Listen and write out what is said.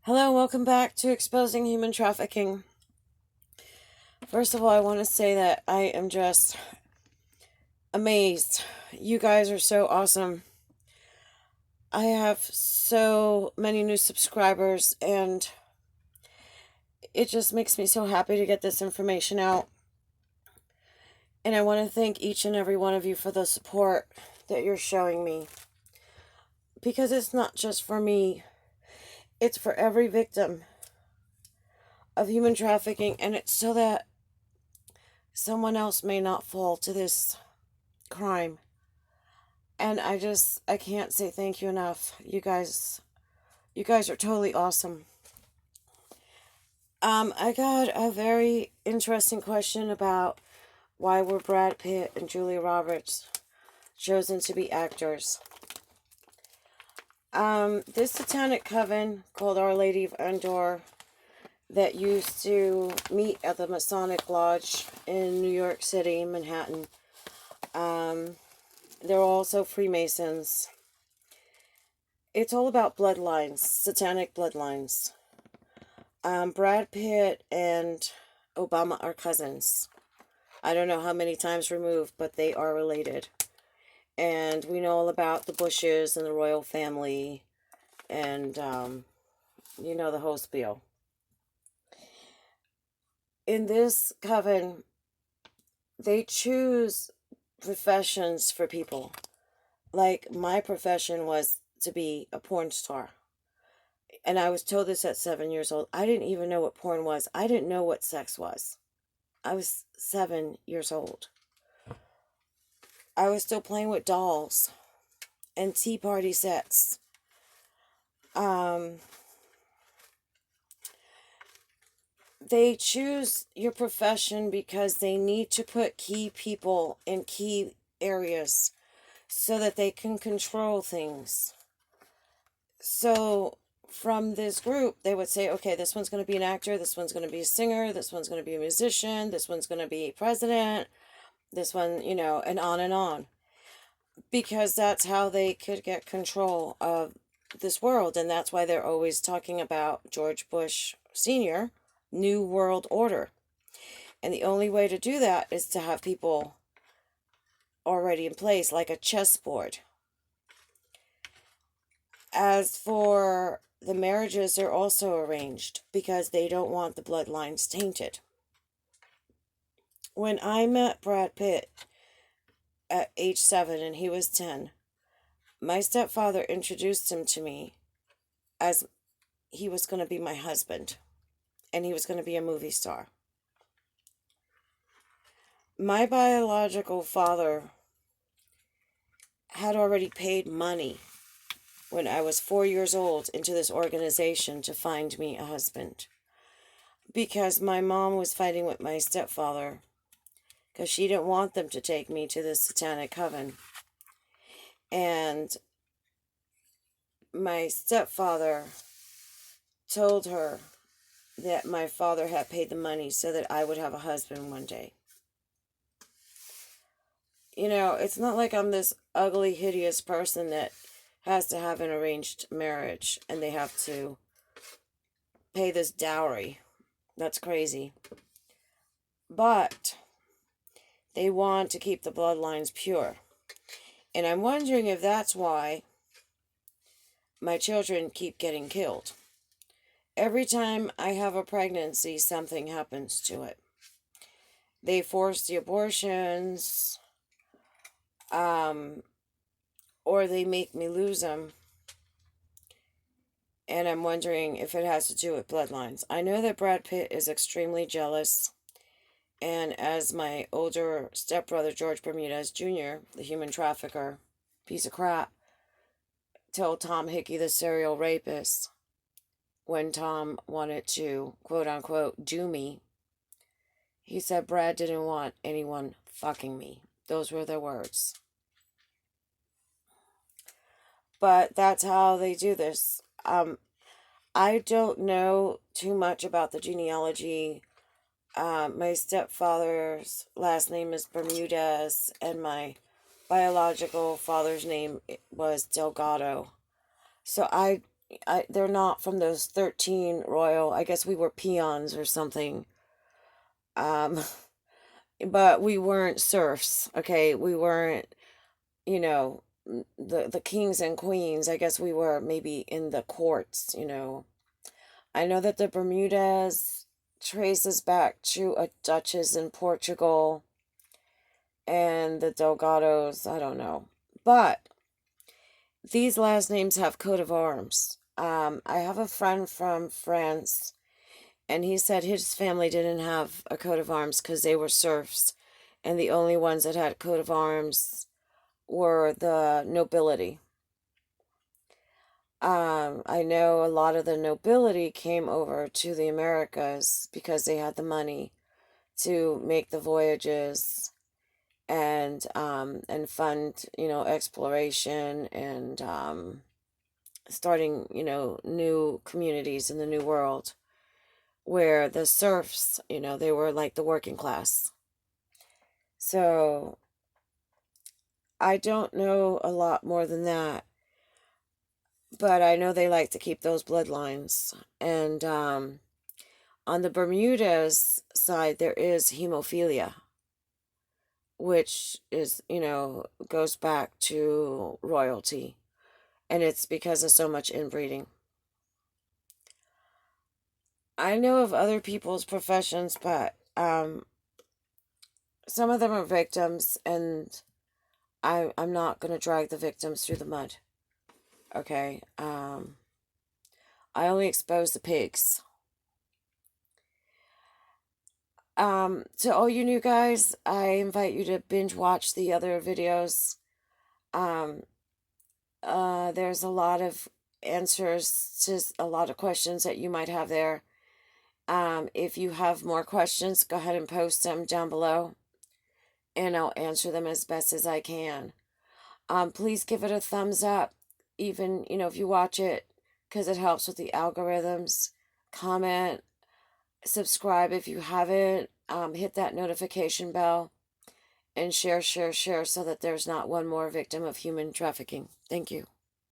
Hello, welcome back to Exposing Human Trafficking. First of all, I want to say that I am just amazed. You guys are so awesome. I have so many new subscribers, and it just makes me so happy to get this information out. And I want to thank each and every one of you for the support that you're showing me. Because it's not just for me, it's for every victim of human trafficking, and it's so that someone else may not fall to this crime. And I can't say thank you enough. You guys are totally awesome. I got a very interesting question about why were Brad Pitt and Julia Roberts chosen to be actors. This satanic coven called Our Lady of Endor that used to meet at the Masonic Lodge in New York City, Manhattan. They're also Freemasons. It's all about bloodlines, satanic bloodlines. Brad Pitt and Obama are cousins. I don't know how many times removed, but they are related. And we know all about the Bushes and the royal family and, the whole spiel. In this coven, they choose professions for people. Like, my profession was to be a porn star. And I was told this at 7 years old. I didn't even know what porn was. I didn't know what sex was. I was 7 years old. I was still playing with dolls and tea party sets. They choose your profession because they need to put key people in key areas so that they can control things. So from this group, they would say, okay, this one's going to be an actor, this one's going to be a singer, this one's going to be a musician, this one's going to be president, this one, and on and on. Because that's how they could get control of this world. And that's why they're always talking about George Bush Sr., New World Order. And the only way to do that is to have people already in place, like a chessboard. As for the marriages, they're also arranged because they don't want the bloodlines tainted. When I met Brad Pitt at age 7 and he was 10, my stepfather introduced him to me as he was going to be my husband and he was going to be a movie star. My biological father had already paid money when I was 4 years old into this organization to find me a husband. Because my mom was fighting with my stepfather because she didn't want them to take me to this satanic coven. And my stepfather told her that my father had paid the money so that I would have a husband one day. It's not like I'm this ugly, hideous person that has to have an arranged marriage and they have to pay this dowry. That's crazy. But they want to keep the bloodlines pure. And I'm wondering if that's why my children keep getting killed. Every time I have a pregnancy, something happens to it. They force the abortions, or they make me lose them. And I'm wondering if it has to do with bloodlines. I know that Brad Pitt is extremely jealous. And as my older stepbrother, George Bermudez Jr., the human trafficker, piece of crap, told Tom Hickey, the serial rapist, when Tom wanted to, quote unquote, do me, he said Brad didn't want anyone fucking me. Those were their words. But that's how they do this. I don't know too much about the genealogy. My stepfather's last name is Bermudez, and my biological father's name was Delgado. So I they're not from those 13 royal, I guess we were peons or something. Um, but we weren't serfs, okay? We weren't, you know, the kings and queens. I guess we were maybe in the courts, you know. I know that the Bermudez traces back to a duchess in Portugal, and the Delgados, I don't know. But these last names have coat of arms. I have a friend from France, and he said his family didn't have a coat of arms because they were serfs, and the only ones that had coat of arms were the nobility. I know a lot of the nobility came over to the Americas because they had the money to make the voyages and fund, you know, exploration and starting, you know, new communities in the new world, where the serfs, you know, they were like the working class. So I don't know a lot more than that, but I know they like to keep those bloodlines. And on the Bermudez side, there is hemophilia, which is, you know, goes back to royalty. And it's because of so much inbreeding. I know of other people's professions, but some of them are victims, and I'm not going to drag the victims through the mud. Okay? I only expose the pigs. To all you new guys, I invite you to binge watch the other videos. Um, there's a lot of answers to a lot of questions that you might have there. If you have more questions, go ahead and post them down below, and I'll answer them as best as I can. Please give it a thumbs up, even, you know, if you watch it, because it helps with the algorithms. Comment, subscribe if you haven't. Hit that notification bell, and share so that there's not one more victim of human trafficking. Thank you.